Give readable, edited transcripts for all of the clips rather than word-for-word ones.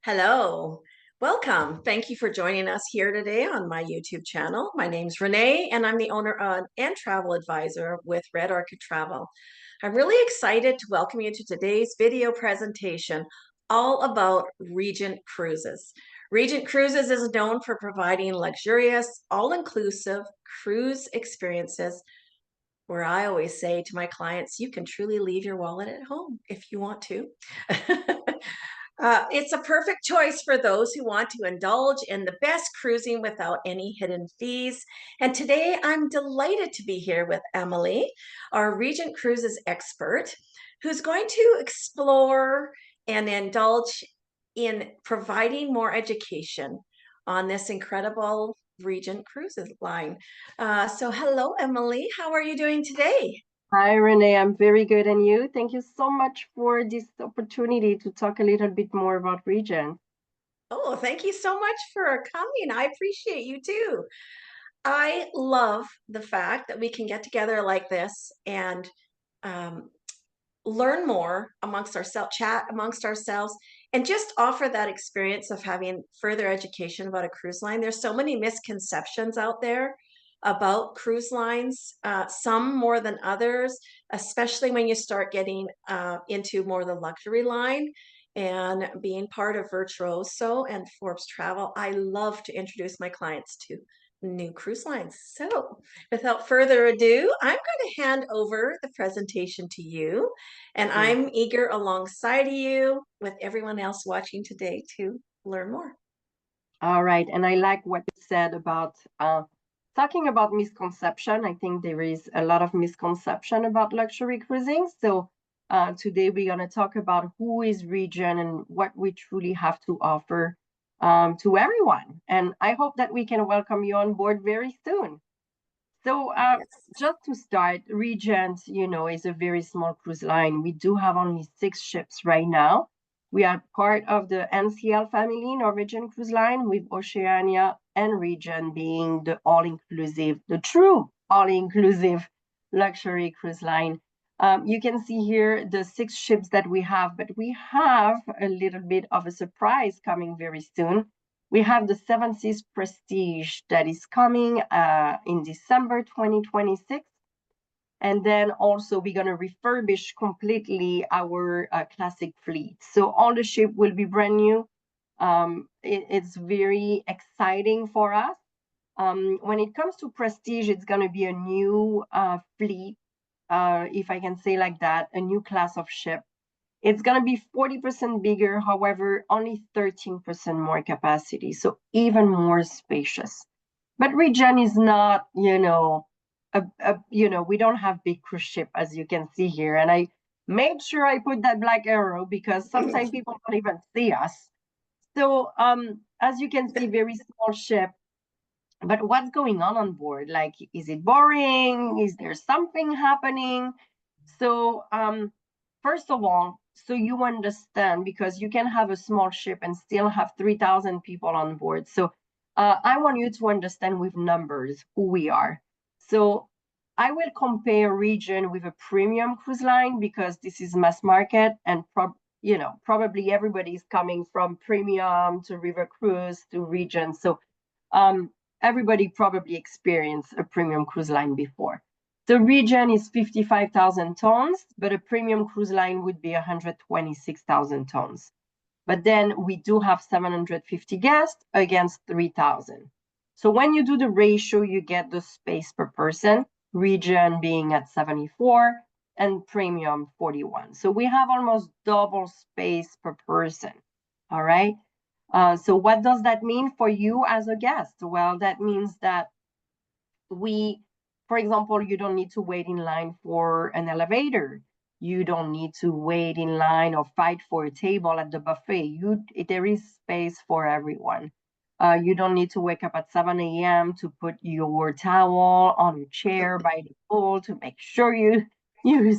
Hello, welcome. Thank you for joining us here today on my YouTube channel. My name's Renee, and I'm the owner and travel advisor with Red Orchid Travel. I'm really excited to welcome you to today's video presentation all about Regent Cruises. Regent Cruises is known for providing luxurious, all-inclusive cruise experiences where I always say to my clients, you can truly leave your wallet at home if you want to. It's a perfect choice for those who want to indulge in the best cruising without any hidden fees. And today I'm delighted to be here with Emily, our Regent Cruises expert, who's going to explore and indulge in providing more education on this incredible Regent Cruises line. So hello, Emily. How are you doing today? Hi, Renee. I'm very good. And you? Thank you so much for this opportunity to talk a little bit more about Regent. Oh, thank you so much for coming. I appreciate you too. I love the fact that we can get together like this and um, learn more amongst ourselves, chat amongst ourselves, and just offer that experience of having further education about a cruise line. There's so many misconceptions out there about cruise lines, some more than others, especially when you start getting into more the luxury line. And being part of Virtuoso and Forbes Travel, I love to introduce my clients to new cruise lines. So, without further ado, I'm going to hand over the presentation to you, and Mm. I'm eager alongside of you with everyone else watching today to learn more. All right. And I like what you said about talking about misconception. I think there is a lot of misconception about luxury cruising. So today we're going to talk about who is Regent and what we truly have to offer to everyone. And I hope that we can welcome you on board very soon. So, Yes. just to start, Regent, is a very small cruise line. We do have only 6 ships right now. We are part of the NCL family, Norwegian Cruise Line, with Oceania and Regent being the all-inclusive, the true all-inclusive luxury cruise line. You can see here the 6 ships that we have, but we have a little bit of a surprise coming very soon. We have the Seven Seas Prestige that is coming in December 2026. And then also we're going to refurbish completely our classic fleet. So all the ship will be brand new. It's very exciting for us. When it comes to Prestige, it's going to be a new fleet, if I can say like that, a new class of ship. It's going to be 40% bigger, however, only 13% more capacity, so even more spacious. But Regen is not, we don't have big cruise ship, as you can see here. And I made sure I put that black arrow because sometimes people don't even see us. So as you can see, very small ship. But what's going on board? Like, is it boring? Is there something happening? So first of all, so you understand, because you can have a small ship and still have 3,000 people on board. So I want you to understand with numbers who we are. So I will compare Regent with a premium cruise line because this is mass market, and probably everybody is coming from premium to river cruise to Regent. So um, everybody probably experienced a premium cruise line before. The Regent is 55,000 tons, but a premium cruise line would be 126,000 tons. But then we do have 750 guests against 3,000. So when you do the ratio, you get the space per person, Regent being at 74 and premium 41. So we have almost double space per person. All right. So what does that mean for you as a guest? Well, that means that for example, you don't need to wait in line for an elevator. You don't need to wait in line or fight for a table at the buffet. There is space for everyone. You don't need to wake up at 7 a.m. to put your towel on a chair by the pool to make sure you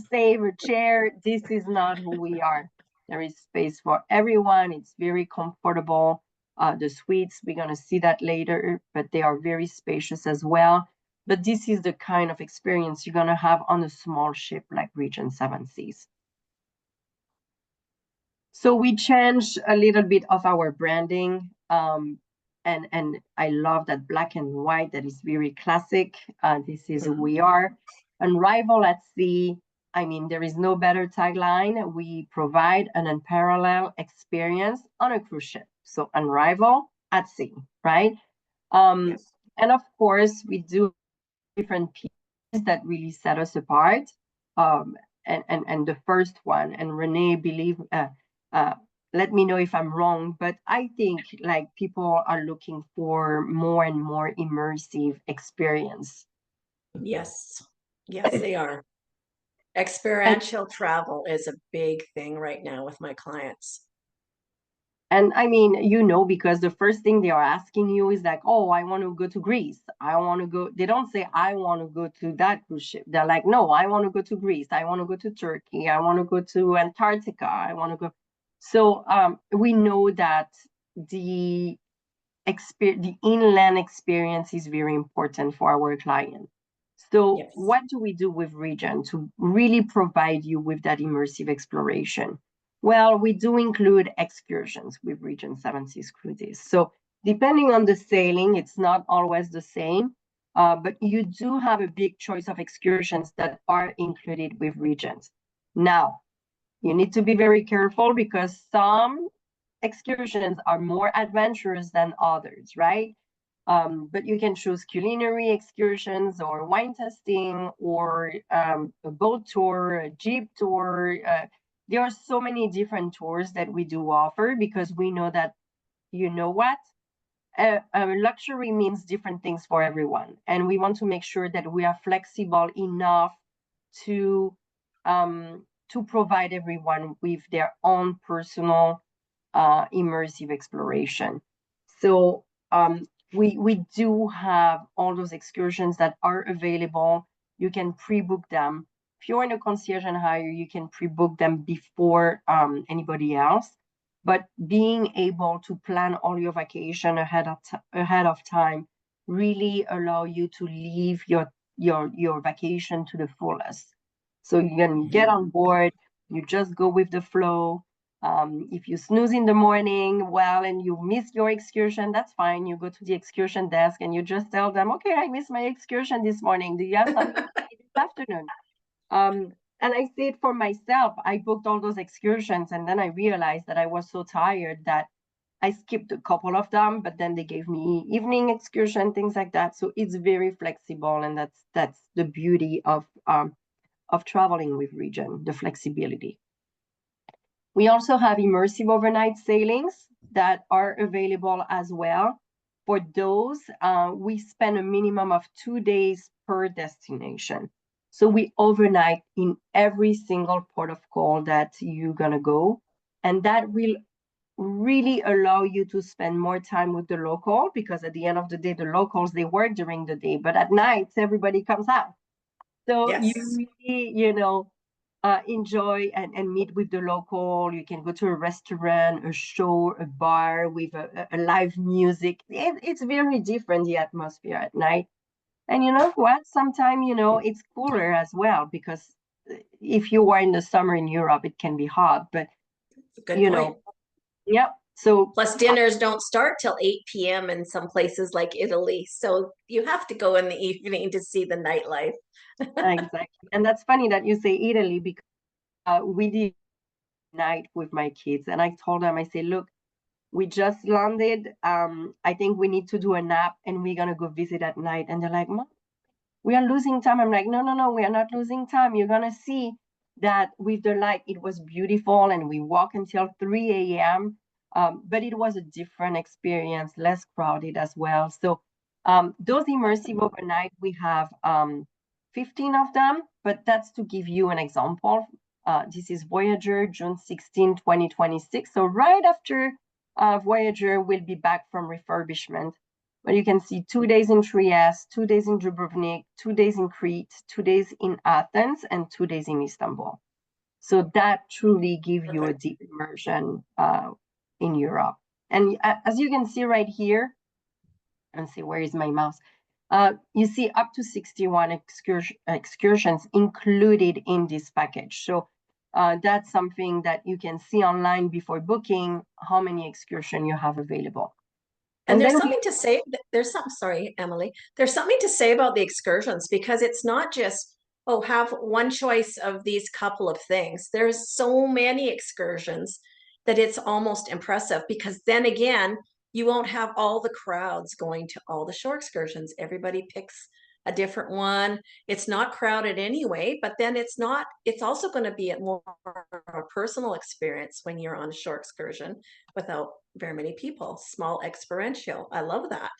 save a chair. This is not who we are. There is space for everyone. It's very comfortable. The suites, we're going to see that later, but they are very spacious as well. But this is the kind of experience you're going to have on a small ship like Regent Seven Seas. So we changed a little bit of our branding. And I love that black and white. That is very classic. This is who Mhm. we are. Unrivaled at sea. I mean, there is no better tagline. We provide an unparalleled experience on a cruise ship. So unrivaled at sea, right? Um, Yes. and of course, we do different pieces that really set us apart. Um, and the first one, and Renee, uh, let me know if I'm wrong, but I think like people are looking for more and more immersive experience. Yes. Yes, they are. And Experiential travel is a big thing right now with my clients. And I mean, because the first thing they are asking you is like, oh, I want to go to Greece. I want to go. They don't say, I want to go to that cruise ship. They're like, no, I want to go to Greece. I want to go to Turkey. I want to go to Antarctica. I want to go. So we know that the the inland experience is very important for our client. So Yes. what do we do with Regent to really provide you with that immersive exploration? Well, we do include excursions with Regent Seven Seas Cruises. So depending on the sailing, it's not always the same, but you do have a big choice of excursions that are included with Regent. Now, you need to be very careful because some excursions are more adventurous than others, right? But you can choose culinary excursions or wine testing or a boat tour, a jeep tour. There are so many different tours that we do offer because we know that, you know what? Luxury means different things for everyone. And we want to make sure that we are flexible enough to provide everyone with their own personal immersive exploration. So we do have all those excursions that are available. You can pre-book them. If you're in a concierge and hire, you can pre-book them before anybody else. But being able to plan all your vacation ahead of time really allow you to live your vacation to the fullest. So you can get Mhm. on board, you just go with the flow. If you snooze in the morning, well, and you miss your excursion, that's fine. You go to the excursion desk and you just tell them, okay, I missed my excursion this morning. Do you have something for me this afternoon? And I say it for myself. I booked all those excursions and then I realized that I was so tired that I skipped a couple of them, but then they gave me evening excursion, things like that. So it's very flexible, and that's the beauty of traveling with Region, the flexibility. We also have immersive overnight sailings that are available as well. For those, we spend a minimum of 2 days per destination. So we overnight in every single port of call that you're going to go. And that will really allow you to spend more time with the local because at the end of the day, the locals, they work during the day, but at night, everybody comes out. So you Yes. really, enjoy and meet with the local. You can go to a restaurant, a show, a bar with a live music. It's very different, the atmosphere at night. And you know what? Sometimes, it's cooler as well because if you are in the summer in Europe, it can be hot. But, That's a good you point. know, yeah. So Plus, dinners don't start till 8 p.m. in some places like Italy. So you have to go in the evening to see the nightlife. exactly. And that's funny that you say Italy because we did night with my kids. And I told them, I say, look, we just landed. I think we need to do a nap and we're gonna go visit at night. And they're like, Mom, we are losing time. I'm like, no, no, no, we are not losing time. You're gonna see that with the light, it was beautiful, and we walk until 3 a.m. But it was a different experience, less crowded as well. So those immersive overnight, we have 15 of them, but that's to give you an example. This is Voyager, June 16, 2026. So right after Voyager will be back from refurbishment. But you can see 2 days in Trieste, 2 days in Dubrovnik, 2 days in Crete, 2 days in Athens, and 2 days in Istanbul. So that truly gives you a Perfect. deep immersion in Europe. And as you can see right here, and see where is my mouse. You see up to 61 excursions included in this package. So That's something that you can see online before booking how many excursions you have available. And And there's then we something to say, there's some, sorry, Emily, there's something to say about the excursions because it's not just, oh, have one choice of these couple of things. There's so many excursions that it's almost impressive because then again, you won't have all the crowds going to all the shore excursions. Everybody picks a different one. It's not crowded anyway, but then it's also going to be a more a personal experience when you're on a shore excursion without very many people, small experiential. I love that.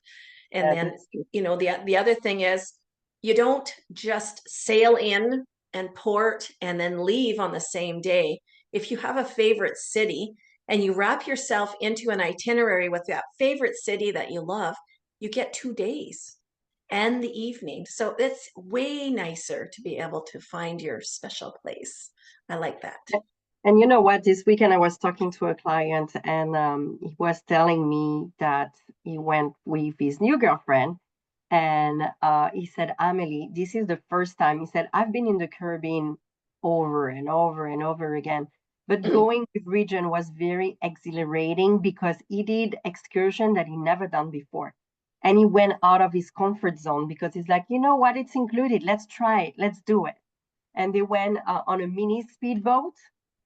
And yeah, then, that's true. the other thing is you don't just sail in and port and then leave on the same day. If you have a favorite city and you wrap yourself into an itinerary with that favorite city that you love, you get 2 days and the evening. So it's way nicer to be able to find your special place. I like that. And you know what? This weekend I was talking to a client, and he was telling me that he went with his new girlfriend, and he said, "Amelie, this is the first time." He said, "I've been in the Caribbean over and over and over again, but going with Regent was very exhilarating because he did excursion that he never done before, and he went out of his comfort zone because he's like, you know what? It's included. Let's try it. Let's do it." And they went on a mini speedboat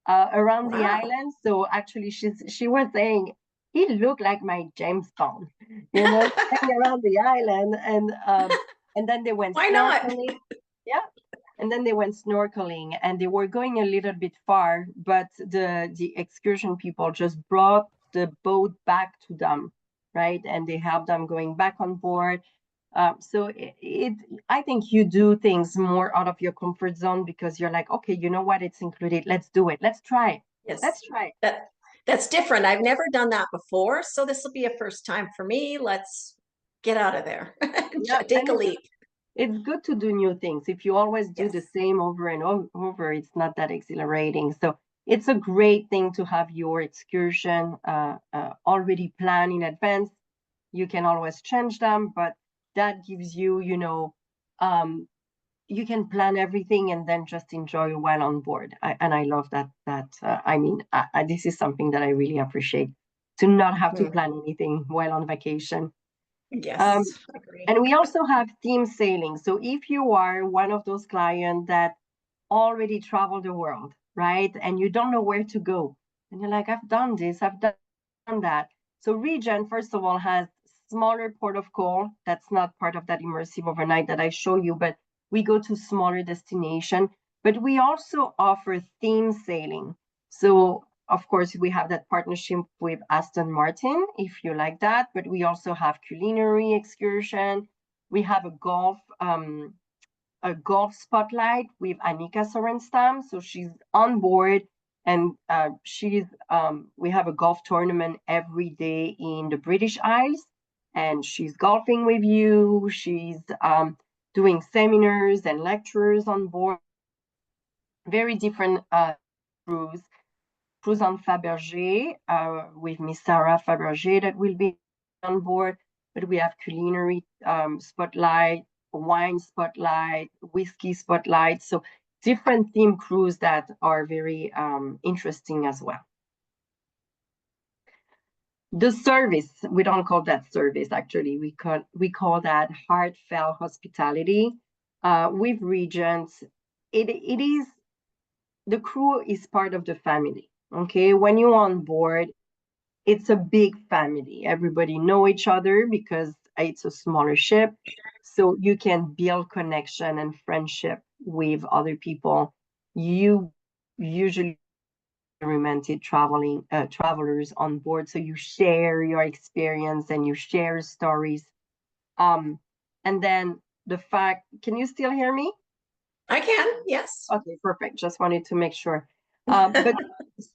around the Wow. island. So actually, she was saying he looked like my James Bond, you know, flying around the island, and then they went Why not? snorkeling. Yeah, and then they went snorkeling, and they were going a little bit far, but the excursion people just brought the boat back to them, right, and they helped them going back on board. So I think you do things more out of your comfort zone because you're like, okay, you know what? It's included. Let's do it. Let's try it. Yes, Let's try it. that's different. I've never done that before, so this will be a first time for me. Let's get out of there and Yeah, take and a leap. it's good to do new things. If you always do the Yes. same over and over, it's not that exhilarating. So it's a great thing to have your excursion already planned in advance. You can always change them, but that gives you, um, you can plan everything and then just enjoy while on board. And I love that. I mean, this is something that I really appreciate, to not have to Hmm. plan anything while on vacation. Um, Yes, agree. and we also have team sailing. So if you are one of those clients that already travel the world, right, and you don't know where to go, and you're like, I've done this, I've done that. So Regent, first of all, has smaller port of call. That's not part of that immersive overnight that I show you, but we go to smaller destination. But we also offer theme sailing. So of course, we have that partnership with Aston Martin, if you like that. But we also have culinary excursion. We have a golf spotlight with Annika Sorenstam. So she's on board, and we have a golf tournament every day in the British Isles, and she's golfing with you. She's doing seminars and lectures on board. Very different cruise. Cruise on Fabergé with Miss Sarah Fabergé that will be on board. But we have culinary spotlight, wine spotlight, whiskey spotlight. So different theme cruise that are very interesting as well. The service, we don't call that service actually. We call that heartfelt hospitality. With Regents, it is the crew is part of the family. Okay, when you're on board, it's a big family. Everybody know each other because it's a smaller ship, so you can build connection and friendship with other people. You usually romantic travelers on board, so you share your experience and you share stories. Um, and then the fact, can you still hear me? I can, yes. Okay, perfect. Just wanted to make sure. But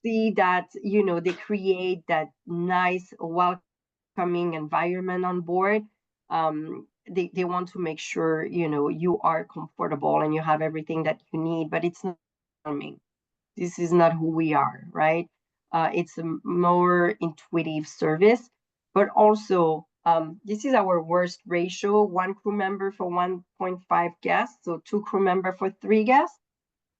see that, they create that nice, welcoming environment on board. They want to make sure, you are comfortable and you have everything that you need, but it's not me. This is not who we are, right? It's a more intuitive service, but also this is our worst ratio: one crew member for 1.5 guests, so two crew member for 3 guests.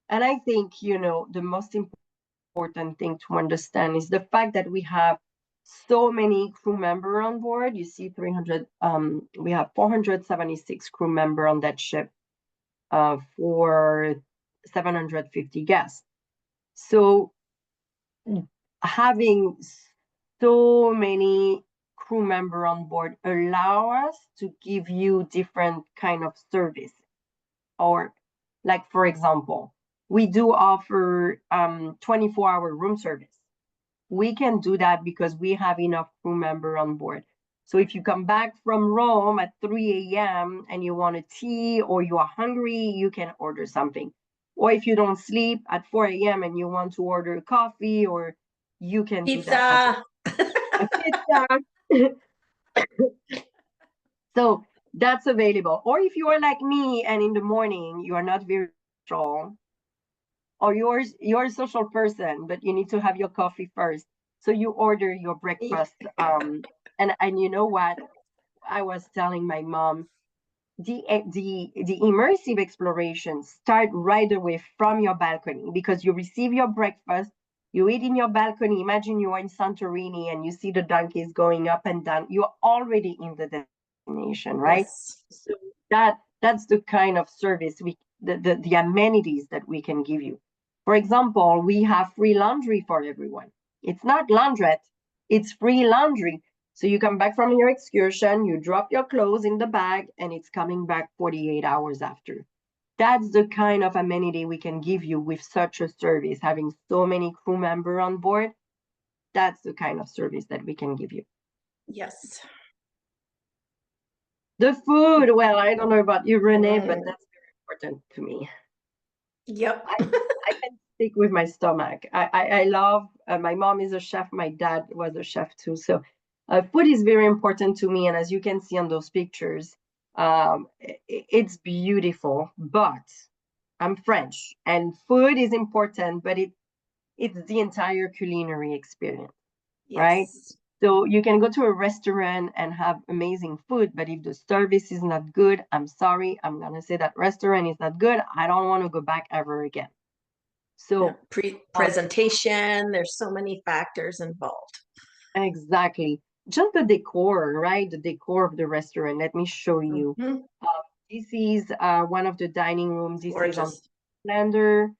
And I think, you know, the most important thing to understand is the fact that we have so many crew members on board. You see 300, we have 476 crew members on that ship for 750 guests. So having so many crew member on board allow us to give you different kind of service. Or like, for example, we do offer 24-hour room service. We can do that because we have enough crew member on board. So if you come back from Rome at 3 a.m. and you want a tea or you are hungry, you can order something. Or if you don't sleep at 4 a.m. and you want to order coffee, or you can do that as Pizza. well. A pizza. So that's available. Or if you are like me and in the morning you are not very social, or you're a social person, but you need to have your coffee first. So you order your breakfast. And you know what? I was telling my mom, the immersive exploration start right away from your balcony, because you receive your breakfast, you eat in your balcony. Imagine you are in Santorini and you see the donkeys going up and down. You're already in the destination, right? Yes. So that's the kind of service the amenities that we can give you. For example, we have free laundry for everyone. It's not laundrette, it's free laundry. So you come back from your excursion, you drop your clothes in the bag, and it's coming back 48 hours after. That's the kind of amenity we can give you with such a service. Having so many crew members on board, that's the kind of service that we can give you. Yes. The food, well, I don't know about you, Renee, but Mm. that's very important to me. Yep. I can stick with my stomach. I love, my mom is a chef, my dad was a chef too. So food is very important to me. And as you can see on those pictures, it's beautiful, but I'm French and food is important, but it's the entire culinary experience, right? Yes. So you can go to a restaurant and have amazing food, but if the service is not good, I'm sorry, I'm gonna say that restaurant is not good. I don't want to go back ever again. Yeah. So, Presentation. There's so many factors involved. exactly. Just the decor, right? The decor of the restaurant. Let me show you. Hmm. This is one of the dining room. This is on Gorgeous. Splendor.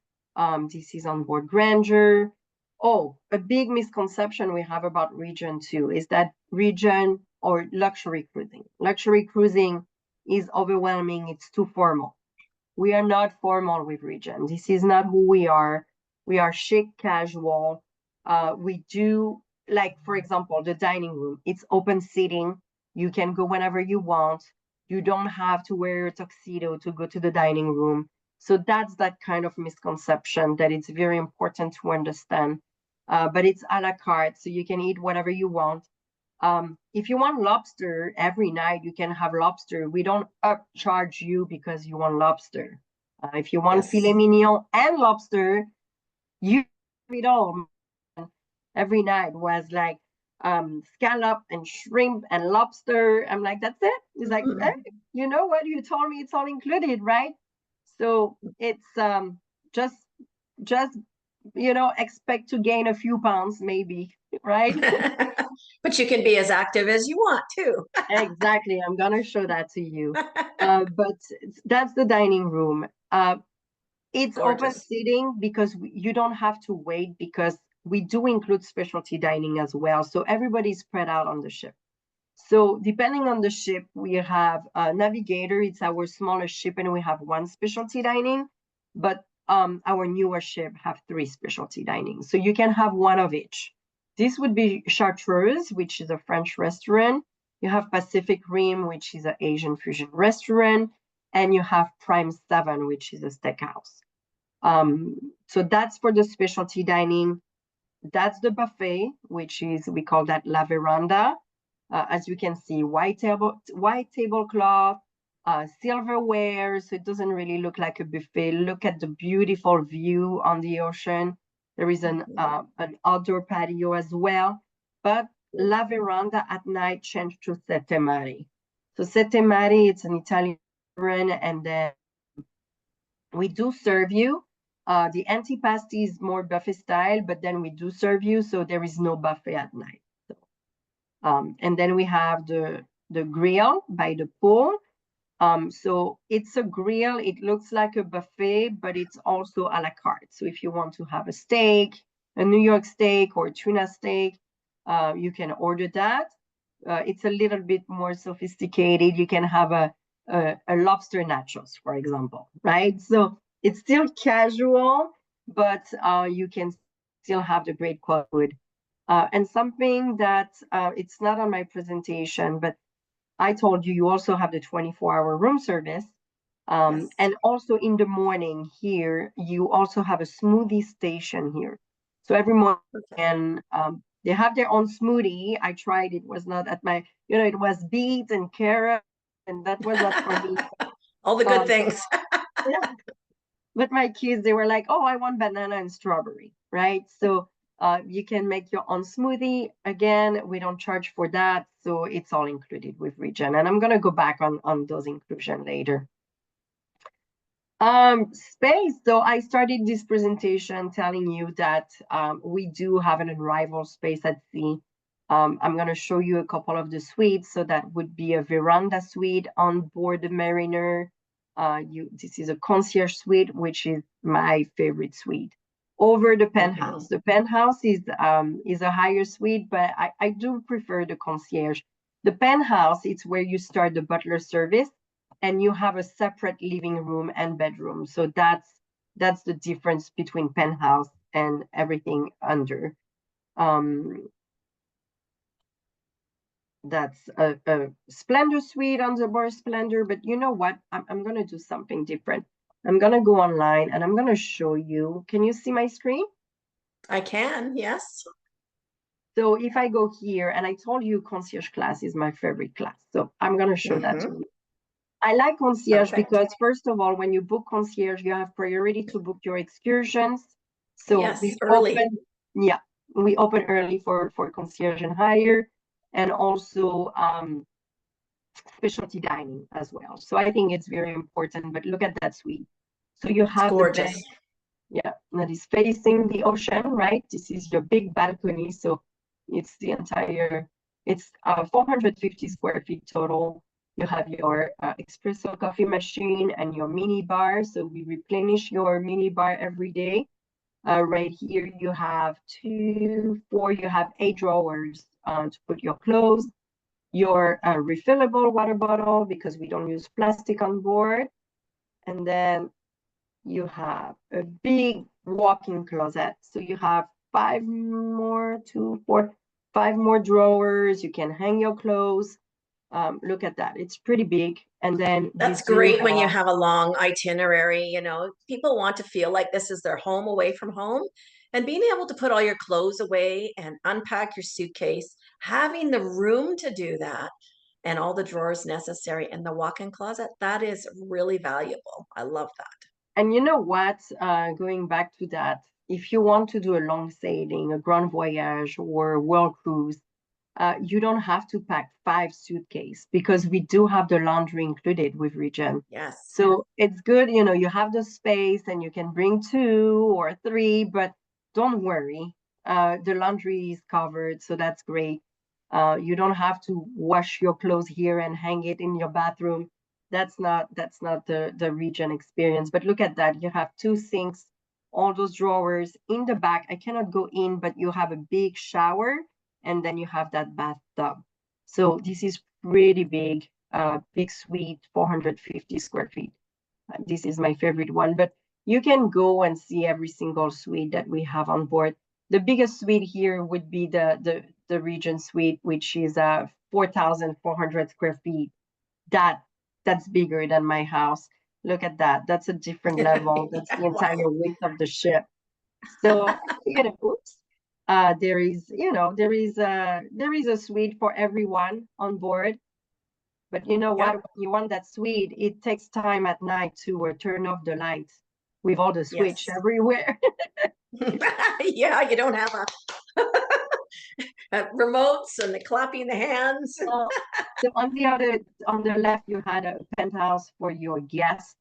This is on board Grandeur. Oh, a big misconception we have about Regent too is that Regent or luxury cruising. Luxury cruising is overwhelming. It's too formal. We are not formal with Regent. This is not who we are. We are chic, casual. We do, like, for example, the dining room. It's open seating. You can go whenever you want. You don't have to wear a tuxedo to go to the dining room. So that's that kind of misconception that it's very important to understand. But it's a la carte, so you can eat whatever you want. If you want lobster every night, you can have lobster. We don't upcharge you because you want lobster. If you want filet Yes. mignon and lobster, you have it all. Every night was like scallop and shrimp and lobster. I'm like, that's it. He's like, hey, Mhm. you know what? You told me it's all included, right? So it's just just expect to gain a few pounds, maybe, right? But you can be as active as you want too. Exactly. I'm gonna show that to you. But that's the dining room. It's open Gorgeous. seating because you don't have to wait, because we do include specialty dining as well. So everybody's spread out on the ship. So depending on the ship, we have a Navigator. It's our smallest ship, and we have one specialty dining. But our newer ship have three specialty dining. So you can have one of each. This would be Chartreuse, which is a French restaurant. You have Pacific Rim, which is an Asian fusion restaurant, and you have Prime 7, which is a steakhouse. So that's for the specialty dining. That's the buffet, which is, we call that La Veranda. As you can see, white tablecloth, silverware, so it doesn't really look like a buffet. Look at the beautiful view on the ocean. There is an outdoor patio as well, but La Veranda at night changed to Sette Mari. So Sette Mari, it's an Italian restaurant, and then we do serve you The antipasti is more buffet style, but then we do serve you, so there is no buffet at night. So, and then we have the grill by the pool. So it's a grill. It looks like a buffet, but it's also a la carte. So if you want to have a steak, a New York steak or tuna steak, you can order that. It's a little bit more sophisticated. You can have a lobster nachos, for example, right? So it's still casual, but you can still have the great quality food. And something that it's not on my presentation, but I told you, you also have the 24-hour room service. Yes. And also in the morning here, you also have a smoothie station here. So every morning, Okay. they have their own smoothie. I tried, it was not at my, it was beets and carrot, and that was not for me. All the good But things. yeah, but my kids, they were like, oh, I want banana and strawberry, right? So you can make your own smoothie. Again, we don't charge for that. So it's all included with Regent. And I'm going to go back on those inclusion later. Space. So I started this presentation telling you that we do have an unrivaled space at sea. I'm going to show you a couple of the suites. So that would be a veranda suite on board the Mariner. This is a concierge suite, which is my favorite suite. Over the penthouse. Mhm. The penthouse is a higher suite, but I do prefer the concierge. The penthouse, it's where you start the butler service and you have a separate living room and bedroom. So that's the difference between penthouse and everything under. Um, that's a Splendor suite on the bar Splendor, but you know what? I'm gonna do something different. I'm gonna go online and I'm gonna show you. Can you see my screen? I can, yes. So if I go here, and I told you concierge class is my favorite class, so I'm gonna show that to Hmm. you. I like concierge Perfect. because, first of all, when you book concierge, you have priority to book your excursions. So Yes, early. yeah, we open early for concierge and higher, and also specialty dining as well. So I think it's very important. But look at that suite. So you It's have the bed, gorgeous. yeah, that is facing the ocean, right? This is your big balcony. So it's the entire, it's 450 square feet total. You have your espresso coffee machine and your mini bar. So we replenish your mini bar every day. Right here, you have you have 8 drawers to put your clothes, your refillable water bottle because we don't use plastic on board. And then you have a big walk-in closet. So you have five more drawers. You can hang your clothes. Look at that. It's pretty big. And then we That's do great when you have, have a long itinerary. People want to feel like this is their home away from home. And being able to put all your clothes away and unpack your suitcase, having the room to do that and all the drawers necessary in the walk-in closet, that is really valuable. I love that. and you know what? Going back to that, if you want to do a long sailing, a grand voyage, or a world cruise, you don't have to pack 5 suitcases because we do have the laundry included with Regent. Yes. So it's good, you have the space and you can bring 2 or 3, but don't worry. The laundry is covered, so that's great. You don't have to wash your clothes here and hang it in your bathroom. That's not the Regent experience. But look at that. You have 2 sinks, all those drawers in the back. I cannot go in, but you have a big shower and then you have that bathtub. So this is pretty big, big suite, 450 square feet. This is my favorite one, but you can go and see every single suite that we have on board. The biggest suite here would be the Regent suite, which is 4,400 square feet. That that's bigger than my house. Look at that. That's a different level. That's Yeah, the entire wow. width of the ship. So, oops. There is a suite for everyone on board. But you know what? Yep. When you want that suite, it takes time at night to turn off the lights with all the switch Yes. everywhere. Yeah, you don't have remotes and the clapping the hands. So, on the left, you had a penthouse for your guests.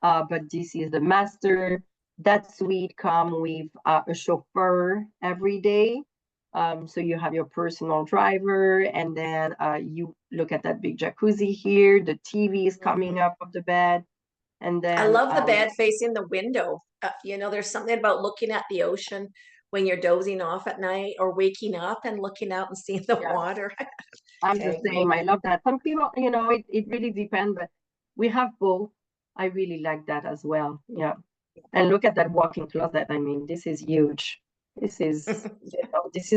But this is the master that suite come with a chauffeur every day. So you have your personal driver, and then you look at that big jacuzzi here. The TV is coming Mhm. up of the bed, and I then love the bed facing the window. There's something about looking at the ocean when you're dozing off at night or waking up and looking out and seeing the yeah, water. I'm the Okay. same. I love that. Some people, it really depends, but we have both. I really like that as well. Yeah. And look at that walk-in closet. I mean, this is huge. This is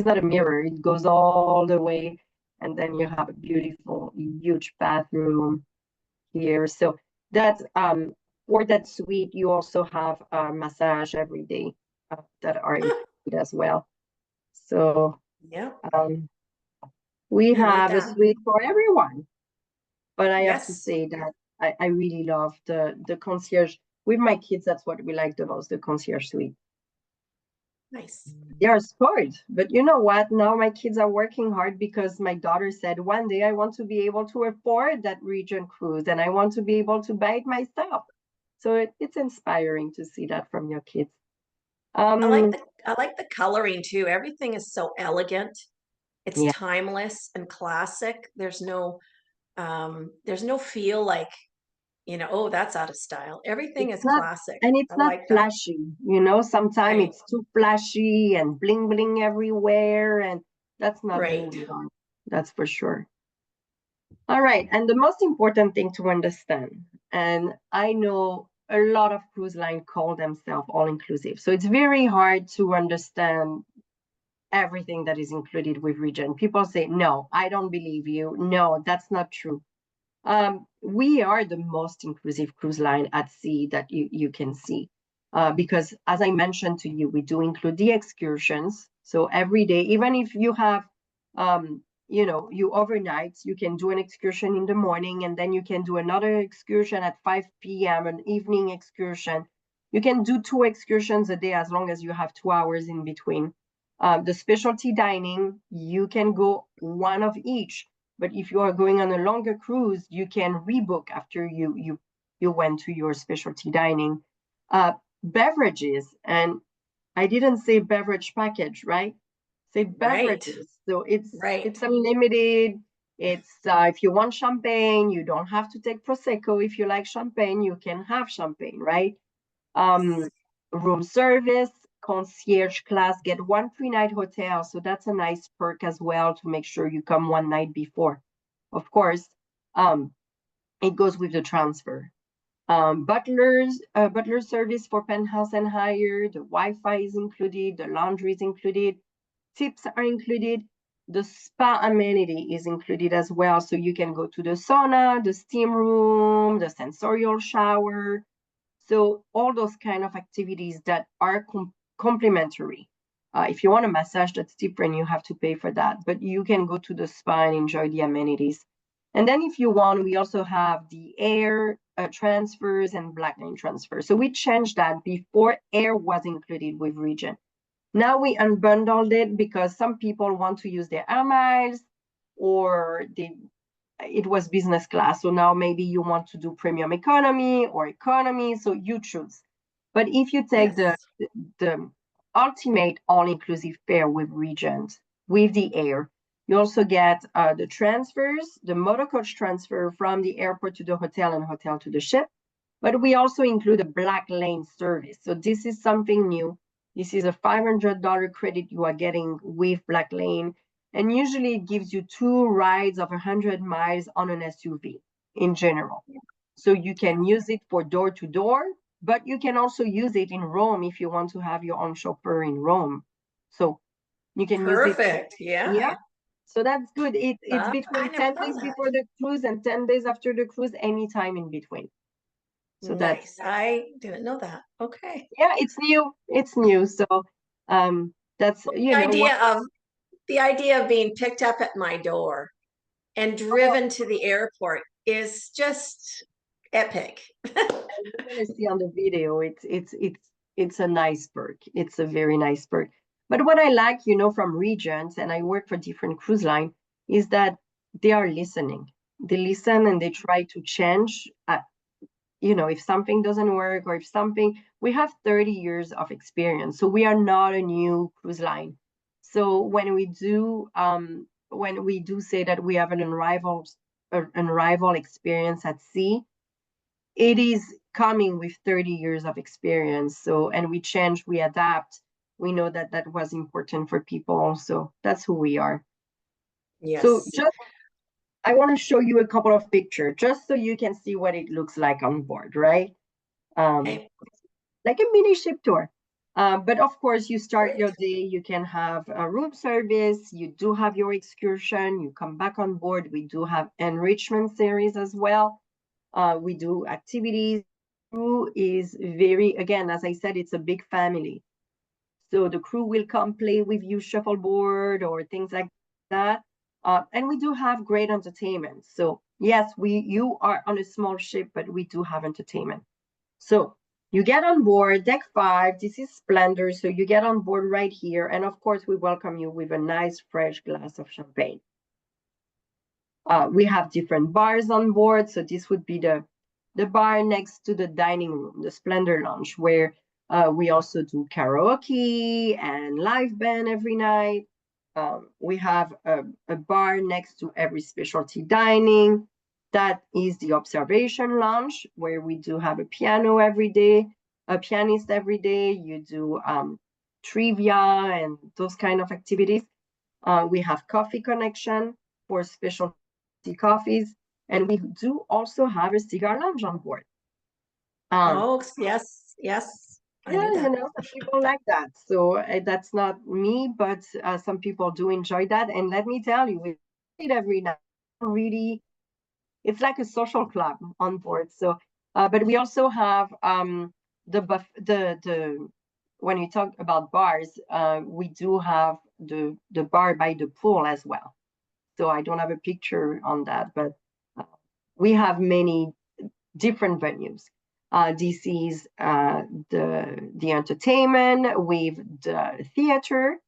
not a mirror. It goes all the way. And then you have a beautiful, huge bathroom here. So that for that suite, you also have a massage every day that are included as well. So Yeah, um, we I like have a that. suite for everyone. But I have to Yes. say that I really love the concierge. With my kids, that's what we like the most, the concierge suite. Nice. They are spoiled. But you know what? Now my kids are working hard because my daughter said one day I want to be able to afford that Regent cruise and I want to be able to buy it myself. So it's inspiring to see that from your kids. I like Um, the I like the coloring too. Everything is so elegant. It's yeah, timeless and classic. There's no feel like, oh, that's out of style. Everything it's is not, classic. and it's I not like that. flashy. Sometimes Right. it's too flashy and bling bling everywhere, and that's not who Right. we are. That's for sure. All right. And the most important thing to understand, and I know a lot of cruise line call themselves all inclusive. So it's very hard to understand everything that is included with Regent. People say, no, I don't believe you. No, that's not true. We are the most inclusive cruise line at sea that you can see. Because as I mentioned to you, we do include the excursions. So every day, even if you have, you overnight, you can do an excursion in the morning and then you can do another excursion at 5 p.m., an evening excursion. You can do two excursions a day as long as you have 2 hours in between. The specialty dining, you can go one of each, but if you are going on a longer cruise, you can rebook after you went to your specialty dining. Uh, Beverages, and I didn't say beverage package, right? Say Right. beverages. So it's Right. unlimited. It's if you want champagne, you don't have to take prosecco. If you like champagne, you can have champagne, right? Um, Yes. Room service, concierge class, get one pre-night hotel. So that's a nice perk as well to make sure you come one night before. Of course, um, it goes with the transfer. Butler service for penthouse and higher. The Wi-Fi is included. The laundry is included. Tips are included. The spa amenity is included as well. So you can go to the sauna, the steam room, the sensorial shower, so all those kind of activities that are complementary. If you want a massage, that's different. You have to pay for that, but you can go to the spa and enjoy the amenities. And then if you want, we also have the air transfers and black lane transfers. So we changed that. Before, air was included with Regent. Now we unbundled it because some people want to use their air miles or it was business class. So now maybe you want to do premium economy or economy. So you choose. But if you take the, Yes. the ultimate all-inclusive fare with Regent, with the air, you also get the transfers, the motor coach transfer from the airport to the hotel and hotel to the ship. But we also include a black lane service. So this is something new. This is a $500 credit you are getting with Black Lane. And usually it gives you two rides of 100 miles on an SUV in general. So you Yeah. can use it for door to door, but you can also use it in Rome if you want to have your own chauffeur in Rome. So you can use it. Perfect. Yeah. Yeah. So that's good. It's I between never 10 thought of days that. before the cruise and 10 days after the cruise, anytime in between. So that's Nice. I didn't know that. Okay. yeah, it's new. It's new. So that's Well, what the idea of being picked up at my door and oh, driven to the airport is just epic. and you're gonna see on the video. It's a nice perk. It's a very nice perk. But what I like, from Regents, and I work for different cruise line, is that they are listening. They listen and they try to change. If something doesn't work or if something, we have 30 years of experience. So we are not a new cruise line. So when we do say that we have an unrivaled experience at sea, it is coming with 30 years of experience. So, and we change, we adapt. We know that that was important for people also. That's who we are. So Yes. just, I want to show you a couple of pictures just so you can see what it looks like on board, right? Um, Okay. like a mini ship tour. But of course, you start Great. your day, you can have a room service, you do have your excursion, you come back on board. We do have enrichment series as well. We do activities. Crew is very, again, as I said, it's a big family. So the crew will come play with you shuffleboard or things like that. And we do have great entertainment. So yes, you are on a small ship, but we do have entertainment. So you get on board deck 5. This is Splendor. So you get on board right here. And of course, we welcome you with a nice fresh glass of champagne. We have different bars on board. So this would be the bar next to the dining room, the Splendor Lounge, where we also do karaoke and live band every night. We have a bar next to every specialty dining. That is the observation lounge, where we do have a piano every day, a pianist every day. You do trivia and those kind of activities. We have coffee connection for specialty coffees, and we do also have a cigar lounge on board. Um, Oh, yes, yes. I yeah, knew you that. know, some people like that. So that's not me, but some people do enjoy that. And let me tell you, we eat every night. Really, it's like a social club on board. So, but we also have the when you talk about bars, we do have the bar by the pool as well. So I don't have a picture on that, but uh, we have many different venues. This is the entertainment with the theater.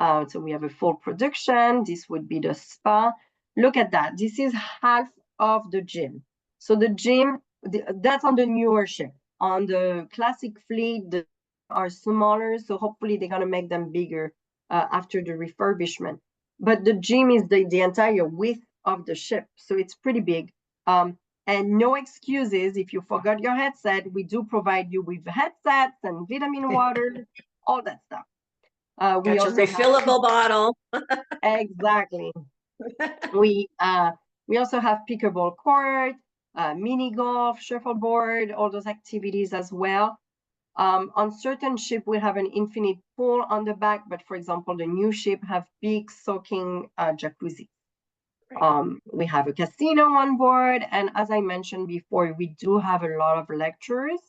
So we have a full production. This would be the spa. Look at that. This is half of the gym. So the gym, that's on the newer ship. On the classic fleet, the are smaller. So hopefully they're gonna make them bigger after the refurbishment. But the gym is the entire width of the ship. So it's pretty big. And no excuses. If you forgot your headset, we do provide you with headsets and vitamin water, all that stuff. We Got your also have refillable bottle. exactly. We uh, we also have pickleball court, mini golf, shuffleboard, all those activities as well. On certain ship, we have an infinite pool on the back, but for example, the new ship have big soaking jacuzzi. Right. We have a casino on board, and as I mentioned before, we do have a lot of lectures.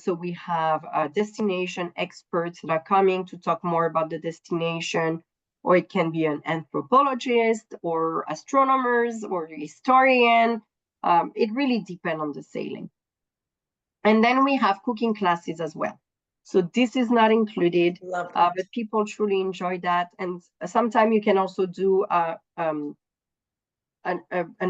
So we have destination experts that are coming to talk more about the destination, or it can be an anthropologist, or astronomers, or historian. It really depends on the sailing. And then we have cooking classes as well. So this is not included, Love that. but people truly enjoy that. And sometimes you can also do an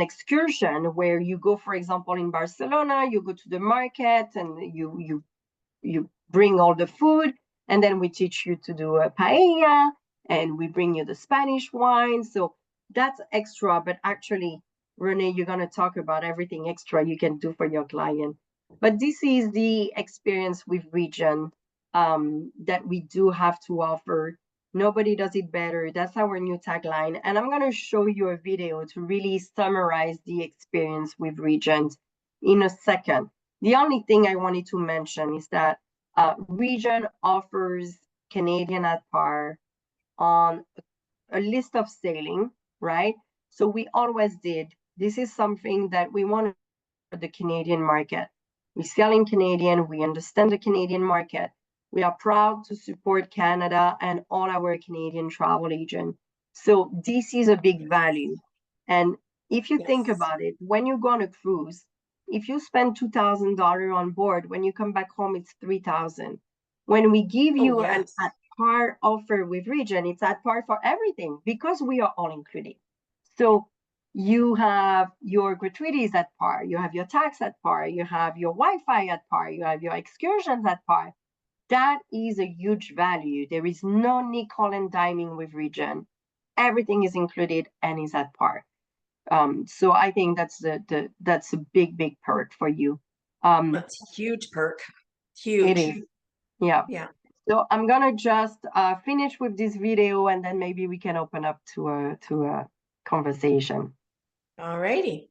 excursion where you go, for example, in Barcelona, you go to the market and you bring all the food, and then we teach you to do a paella, and we bring you the Spanish wine. So that's extra, but actually, Renee, you're gonna talk about everything extra you can do for your client. But this is the experience with Regent that we do have to offer. Nobody does it better. That's our new tagline. And I'm going to show you a video to really summarize the experience with Regent in a second. The only thing I wanted to mention is that Regent offers Canadian at par on a list of sailing, right? So we always did. This is something that we want for the Canadian market. We sell in Canadian, we understand the Canadian market. We are proud to support Canada and all our Canadian travel agents. So this is a big value. And if you think Yes. about it, when you go on a cruise, if you spend $2,000 on board, when you come back home, it's 3,000. When we give Oh, you an yes. at par offer with Regent, it's at par for everything because we are all included. So You have your gratuities at par, you have your tax at par, you have your Wi-Fi at par, you have your excursions at par. That is a huge value. There is no nickel and diming with Regent. Everything is included and is at par. So I think that's a big perk for you. That's a huge perk. It Huge. is, yeah. Yeah. So I'm gonna just finish with this video, and then maybe we can open up to a conversation. All righty.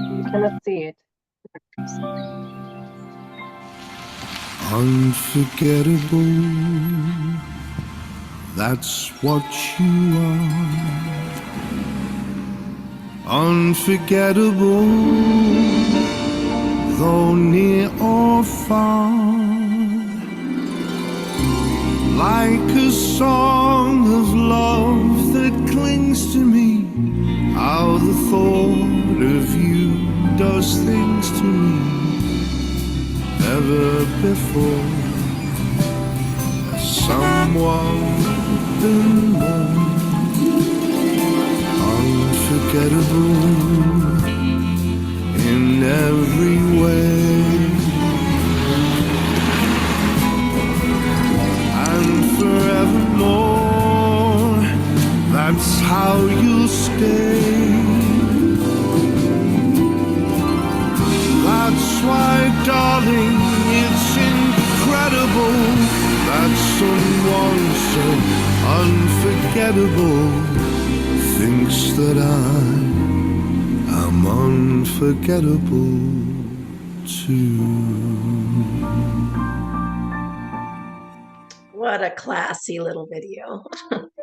You cannot see it. Unforgettable, that's what you are. Unforgettable, though near or far. Like a song of love that clings to me. How the thought of you does things to me. Never before has someone been more unforgettable in every way. And forevermore, that's how you'll stay. That's why, darling, it's incredible that someone so unforgettable thinks that I am unforgettable too. What a classy little video.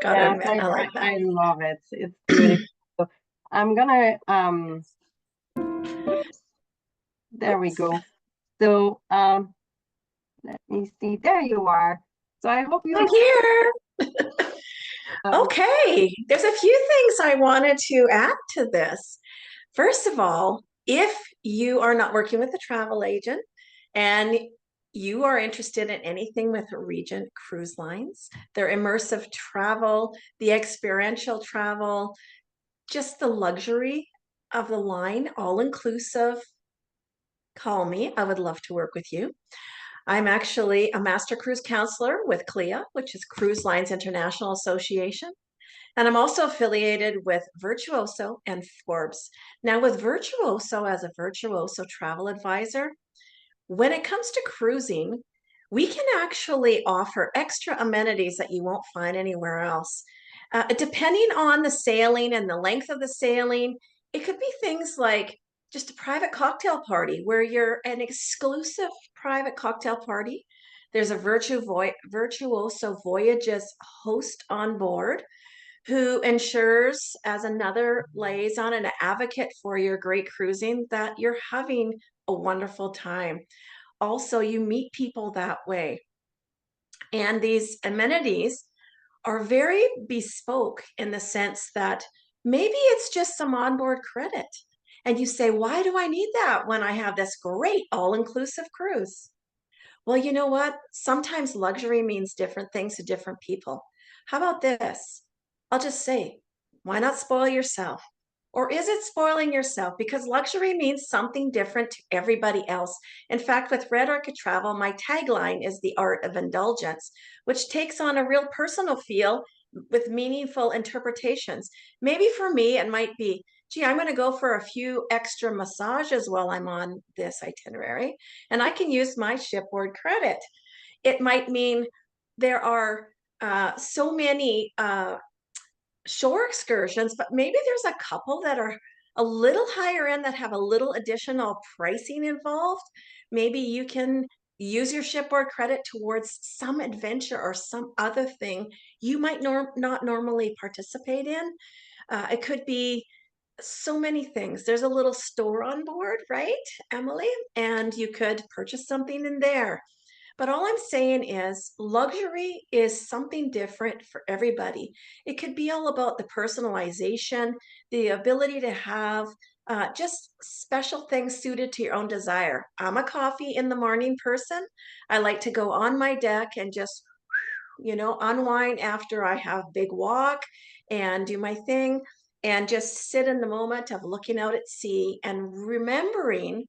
Gotta Yes, admit, I like that. I love it. It's beautiful. So I'm gonna oops, there we Oops. go. So let me see. There you are. So I hope you I'm here. um, Okay. There's a few things I wanted to add to this. First of all, if you are not working with a travel agent and you are interested in anything with Regent Cruise Lines, their immersive travel, the experiential travel, just the luxury of the line, all inclusive, call me. I would love to work with you. I'm actually a master cruise counselor with CLIA, which is Cruise Lines International Association. And I'm also affiliated with Virtuoso and Forbes. Now, with Virtuoso as a Virtuoso travel advisor, when it comes to cruising, we can actually offer extra amenities that you won't find anywhere else. Depending on the sailing and the length of the sailing, it could be things like just a private cocktail party where you're an exclusive private cocktail party. There's a Virtuoso Voyages host on board who ensures, as another liaison and an advocate for your great cruising, that you're having a wonderful time. Also, you meet people that way. And these amenities are very bespoke in the sense that maybe it's just some onboard credit. And you say, why do I need that when I have this great all inclusive cruise? Well, you know what? Sometimes luxury means different things to different people. How about this? I'll just say, why not spoil yourself? Or is it spoiling yourself? Because luxury means something different to everybody else. In fact, with Red Orchid Travel, my tagline is the art of indulgence, which takes on a real personal feel with meaningful interpretations. Maybe for me, it might be, gee, I'm going to go for a few extra massages while I'm on this itinerary, and I can use my shipboard credit. It might mean there are so many shore excursions, but maybe there's a couple that are a little higher end that have a little additional pricing involved. Maybe you can use your shipboard credit towards some adventure or some other thing you might not normally participate in. It could be so many things. There's a little store on board, right, Emily? And you could purchase something in there. But all I'm saying is luxury is something different for everybody. It could be all about the personalization, the ability to have just special things suited to your own desire. I'm a coffee in the morning person. I like to go on my deck and just, unwind after I have a big walk and do my thing and just sit in the moment of looking out at sea and remembering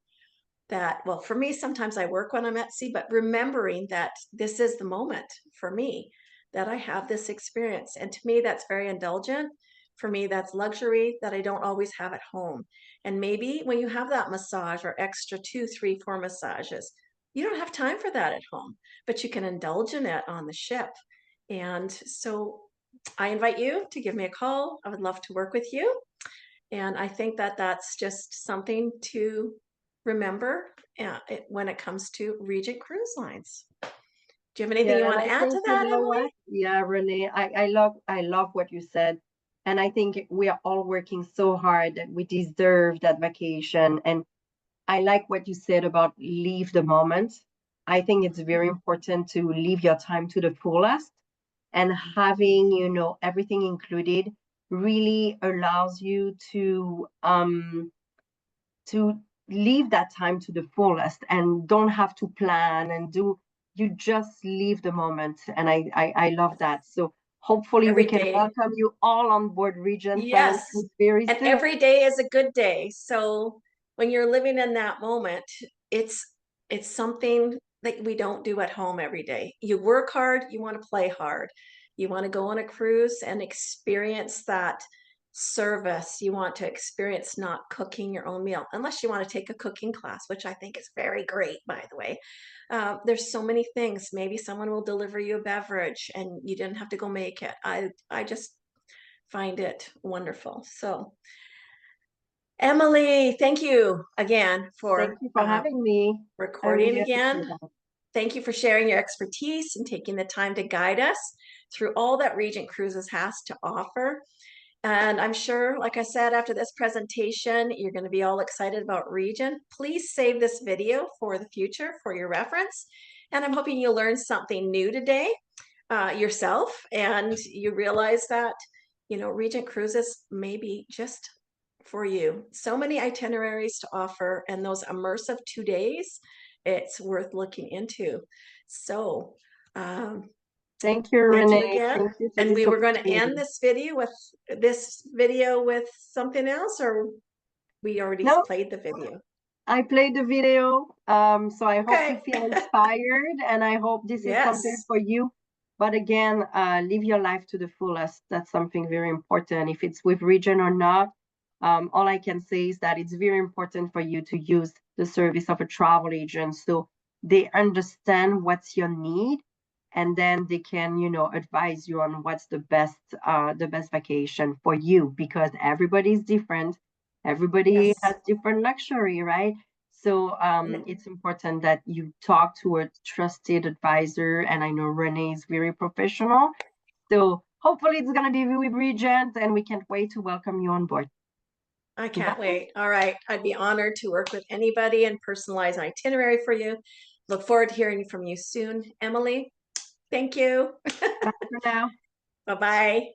that, well, for me, sometimes I work when I'm at sea, but remembering that this is the moment for me that I have this experience. And to me, that's very indulgent. For me, that's luxury that I don't always have at home. And maybe when you have that massage or extra 2, 3, 4 massages, you don't have time for that at home, but you can indulge in it on the ship. And so I invite you to give me a call. I would love to work with you. And I think that that's just something to remember when it comes to Regent Cruise Lines. Do you have anything Yeah, you and want I to add to think you that, know Emily? what? Yeah, Renee, I love what you said. And I think we are all working so hard that we deserve that vacation. And I like what you said about leave the moment. I think it's very important to leave your time to the fullest, and having, everything included really allows you to leave that time to the fullest and don't have to plan and do, you just leave the moment. And I love that. So hopefully we Every can day. welcome you all on board Regent Seven Yes. Seas very And soon. every day is a good day. So when you're living in that moment, it's it's something that we don't do at home every day. You work hard, you want to play hard. You want to go on a cruise and experience that service. You want to experience not cooking your own meal, unless you want to take a cooking class, which I think is very great, by the way. There's so many things. Maybe someone will deliver you a beverage and you didn't have to go make it. I just find it wonderful. So, Emily, thank you again Thank for you for having me. I recording really appreciate again. that. Thank you for sharing your expertise and taking the time to guide us through all that Regent Cruises has to offer. And I'm sure, like I said, after this presentation, you're going to be all excited about Regent. Please save this video for the future for your reference. And I'm hoping you'll learn something new today yourself, and you realize that, Regent Cruises may be just for you. So many itineraries to offer, and those immersive 2 days, it's worth looking into. So, Thank you, thank you Renee. again. Thank you for And this we were going to end opportunity. this video with something else, or we already No, played the video. I played the video, so I hope you Okay. feel inspired, and I hope this is something Yes, for you. But again, live your life to the fullest. That's something very important. If it's with Region or not, all I can say is that it's very important for you to use the service of a travel agent so they understand what's your need, and then they can, advise you on what's the best vacation for you, because everybody's different. Everybody yes. has different luxury, right? So it's important that you talk to a trusted advisor. And I know Renee is very professional. So hopefully it's going to be with Regent, and we can't wait to welcome you on board. I can't Bye. wait. All right. I'd be honored to work with anybody and personalize an itinerary for you. Look forward to hearing from you soon, Emily. Thank you. Bye for now. Bye bye.